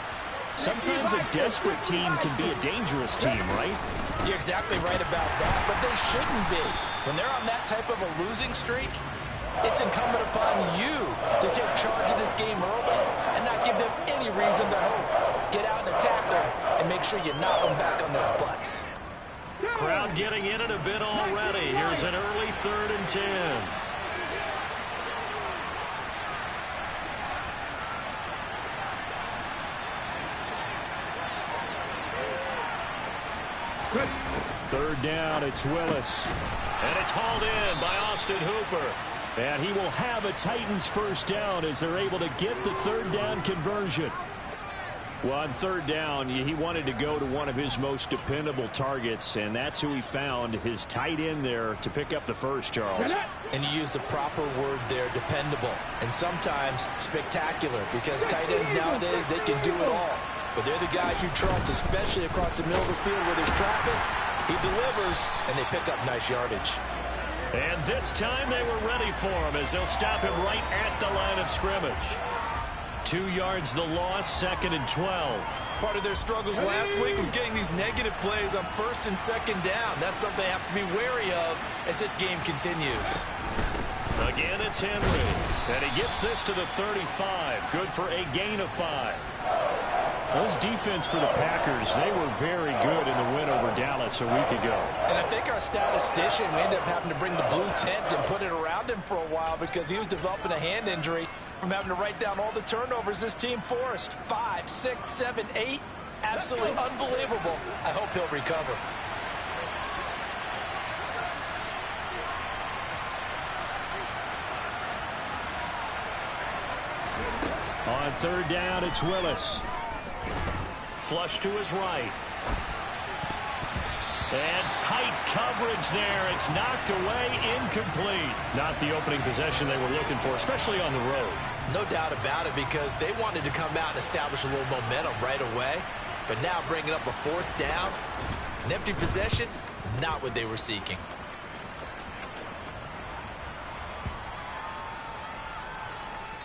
sometimes a desperate team can be a dangerous team, right? You're exactly right about that, but they shouldn't be. When they're on that type of a losing streak, it's incumbent upon you to take charge of this game early and not give them any reason to hope. Get out and attack them and make sure you knock them back on their butts. Crowd getting in it a bit already. Here's an early 3rd and 10. Third down, it's Willis. And it's hauled in by Austin Hooper. And he will have a Titans first down as they're able to get the third down conversion. Well, on third down, he wanted to go to one of his most dependable targets, and that's who he found, his tight end there, to pick up the first, Charles. And you use the proper word there, dependable, and sometimes spectacular, because tight ends nowadays, they can do it all. But they're the guys you trust, especially across the middle of the field where there's traffic. He delivers, and they pick up nice yardage. And this time they were ready for him as they'll stop him right at the line of scrimmage. 2 yards the loss, 2nd and 12. Part of their struggles last week was getting these negative plays on 1st and 2nd down. That's something they have to be wary of as this game continues. Again, it's Henry. And he gets this to the 35. Good for a gain of 5. Those defense for the Packers, they were very good in the win over Dallas a week ago. And I think our statistician, we ended up having to bring the blue tent and put it around him for a while because he was developing a hand injury from having to write down all the turnovers this team forced. 5, 6, 7, 8. Absolutely unbelievable. I hope he'll recover. On third down, it's Willis. Flush to his right. And tight coverage there. It's knocked away, incomplete. Not the opening possession they were looking for, especially on the road. No doubt about it, because they wanted to come out and establish a little momentum right away. But now bringing up a fourth down, an empty possession, not what they were seeking.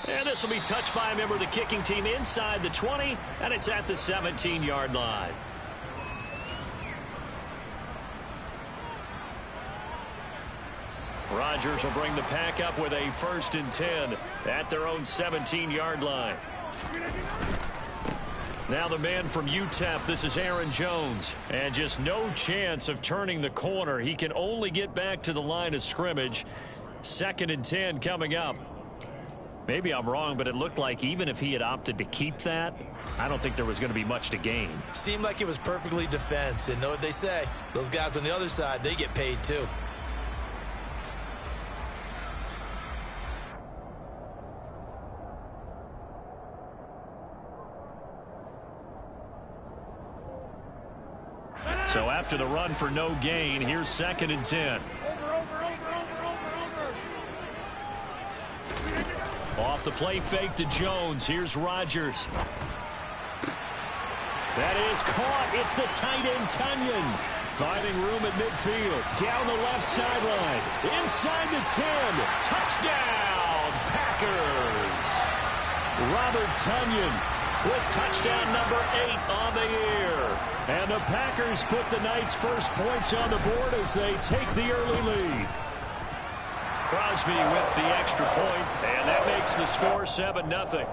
And this will be touched by a member of the kicking team inside the 20, and it's at the 17-yard line. Rodgers will bring the pack up with a 1st and 10 at their own 17-yard line. Now the man from UTEP, this is Aaron Jones. And just no chance of turning the corner. He can only get back to the line of scrimmage. 2nd and 10 coming up. Maybe I'm wrong, but it looked like even if he had opted to keep that, I don't think there was going to be much to gain. Seemed like it was perfectly defense. And know what they say, those guys on the other side, they get paid too. So after the run for no gain, here's 2nd and 10. Off the play fake to Jones. Here's Rodgers. That is caught. It's the tight end, Tunyon. Finding room at midfield. Down the left sideline. Inside the 10. Touchdown, Packers. Robert Tunyon with touchdown number 8 on the year. And the Packers put the Knights' first points on the board as they take the early lead. Crosby with the extra point, and that makes the score 7-0.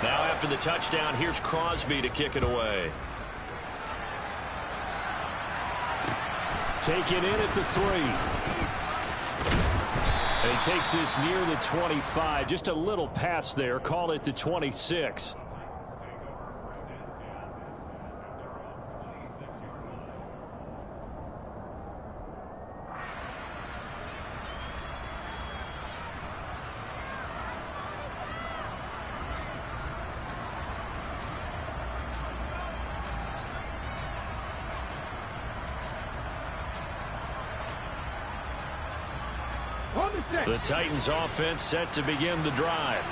Now after the touchdown, here's Crosby to kick it away. Taken in at the 3. And he takes this near the 25. Just a little pass there. Call it the 26. The Titans offense set to begin the drive.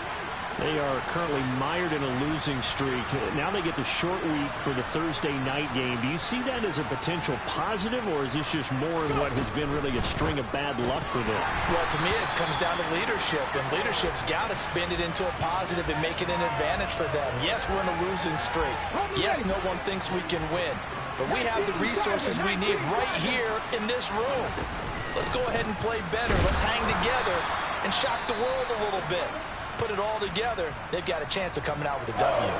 They are currently mired in a losing streak. Now they get the short week for the Thursday night game. Do you see that as a potential positive, or is this just more in what has been really a string of bad luck for them? Well, to me, it comes down to leadership, and leadership's got to spin it into a positive and make it an advantage for them. Yes, we're in a losing streak. Yes, no one thinks we can win, but we have the resources we need right here in this room. Let's go ahead and play better. Let's hang together and shock the world a little bit. Put it all together, they've got a chance of coming out with a W.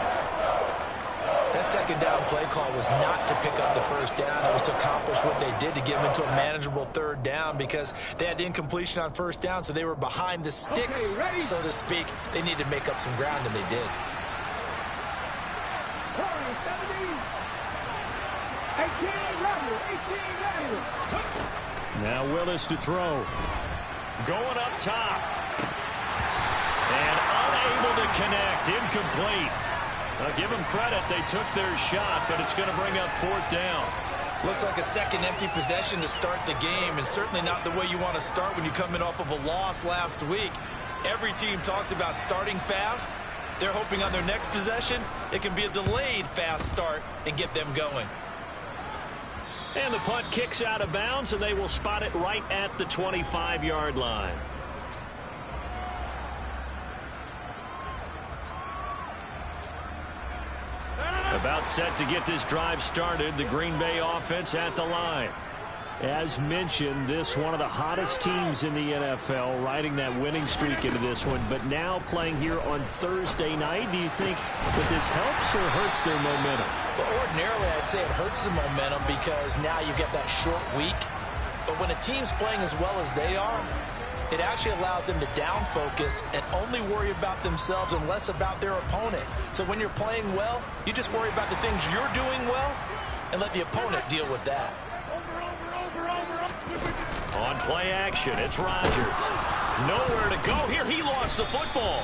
That 2nd down play call was not to pick up the 1st down. It was to accomplish what they did to get them into a manageable 3rd down, because they had incompletion on 1st down, so they were behind the sticks, so to speak. They needed to make up some ground, and they did. 18, now Willis to throw. Going up top. And unable to connect. Incomplete. I'll give them credit. They took their shot, but it's going to bring up 4th down. Looks like a second empty possession to start the game, and certainly not the way you want to start when you come in off of a loss last week. Every team talks about starting fast. They're hoping on their next possession it can be a delayed fast start and get them going. And the punt kicks out of bounds, and they will spot it right at the 25-yard line. About set to get this drive started, the Green Bay offense at the line. As mentioned, this one of the hottest teams in the NFL, riding that winning streak into this one, but now playing here on Thursday night. Do you think that this helps or hurts their momentum? Well, ordinarily, I'd say it hurts the momentum because now you get that short week. But when a team's playing as well as they are, it actually allows them to down focus and only worry about themselves and less about their opponent. So when you're playing well, you just worry about the things you're doing well and let the opponent deal with that. On play action, it's Rodgers. Nowhere to go here. He lost the football.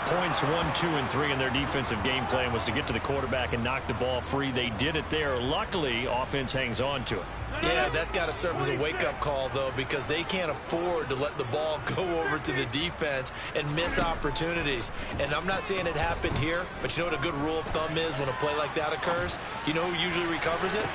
Points 1, 2, and 3 in their defensive game plan was to get to the quarterback and knock the ball free. They did it there. Luckily, offense hangs on to it. Yeah, that's got to serve as a wake-up call, though, because they can't afford to let the ball go over to the defense and miss opportunities. And I'm not saying it happened here, but you know what a good rule of thumb is when a play like that occurs? You know who usually recovers it?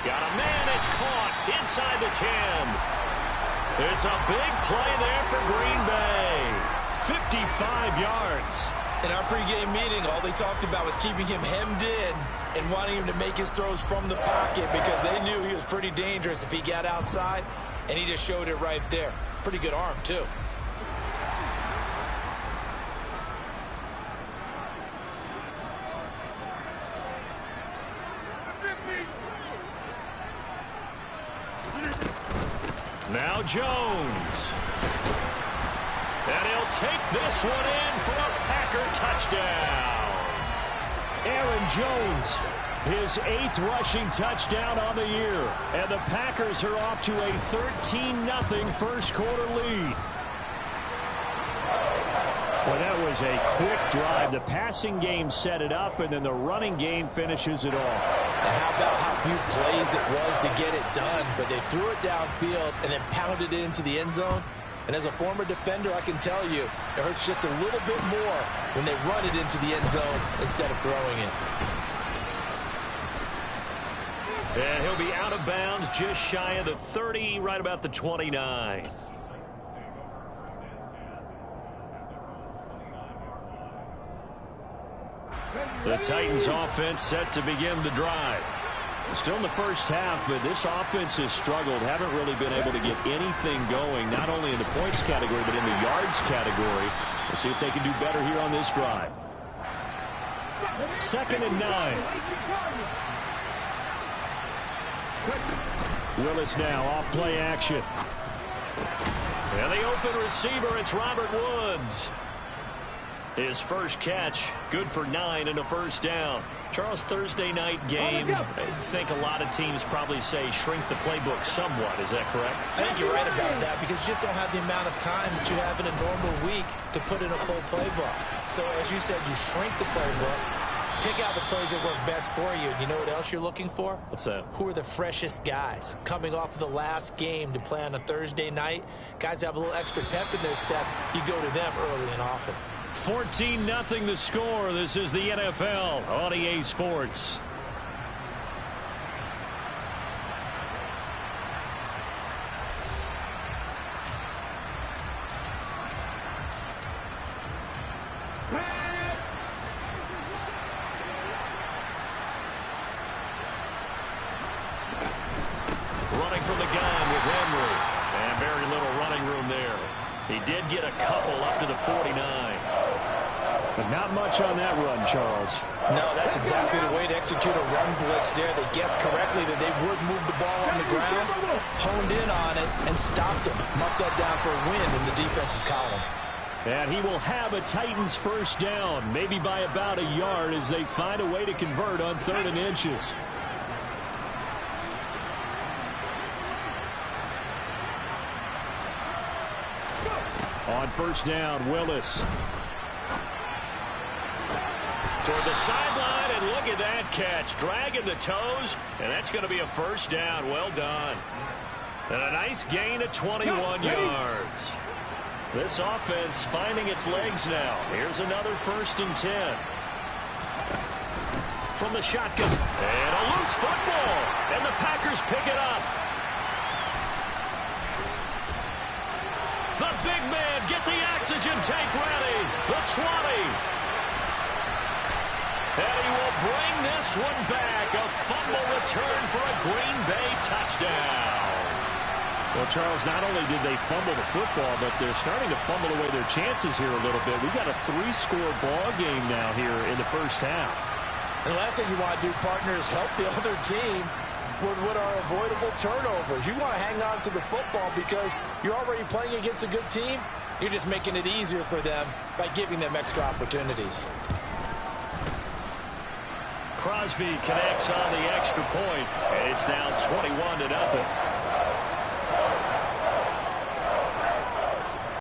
Got a man. It's caught inside the 10. It's a big play there for Green Bay. 55 yards. In our pregame meeting, all they talked about was keeping him hemmed in and wanting him to make his throws from the pocket because they knew he was pretty dangerous if he got outside, and he just showed it right there. Pretty good arm, too. Now Jones. And he'll take this one in for a Packer touchdown. Aaron Jones, his 8th rushing touchdown on the year. And the Packers are off to a 13-0 first quarter lead. Well, that was a quick drive. The passing game set it up, and then the running game finishes it off. And how about how few plays it was to get it done, but they threw it downfield and then pounded it into the end zone. And as a former defender, I can tell you, it hurts just a little bit more when they run it into the end zone instead of throwing it. And he'll be out of bounds just shy of the 30, right about the 29. The Titans offense set to begin the drive. Still in the first half, but this offense has struggled. Haven't really been able to get anything going, not only in the points category, but in the yards category. We'll see if they can do better here on this drive. 2nd and 9. Willis now off play action. And the open receiver, it's Robert Woods. His first catch, good for 9 and a first down. Charles, Thursday night game, I think a lot of teams probably say shrink the playbook somewhat. Is that correct? I think you're right about that because you just don't have the amount of time that you have in a normal week to put in a full playbook. So, as you said, you shrink the playbook, pick out the plays that work best for you. You know what else you're looking for? What's that? Who are the freshest guys coming off of the last game to play on a Thursday night? Guys that have a little extra pep in their step, you go to them early and often. 14-0 the score. This is the NFL on EA Sports. Running from the gun with Henry. And very little running room there. He did get a couple up to the 49. But not much on that run, Charles. No, that's exactly the way to execute a run blitz there. They guessed correctly that they would move the ball on the ground, honed in on it, and stopped him. Marked that down for a win in the defense's column. And he will have a Titans first down, maybe by about a yard as they find a way to convert on 3rd and inches. On first down, Willis. Toward the sideline, and look at that catch. Dragging the toes, and that's going to be a first down. Well done. And a nice gain of 21 yards. This offense finding its legs now. Here's another 1st and 10. From the shotgun. And a loose football. And the Packers pick it up. The big man, get the oxygen tank ready. The 20. And he will bring this one back. A fumble return for a Green Bay touchdown. Well, Charles, not only did they fumble the football, but they're starting to fumble away their chances here a little bit. We've got a 3-score ball game now here in the first half. And the last thing you want to do, partner, is help the other team with what are avoidable turnovers. You want to hang on to the football because you're already playing against a good team. You're just making it easier for them by giving them extra opportunities. Crosby connects on the extra point, and it's now 21-0.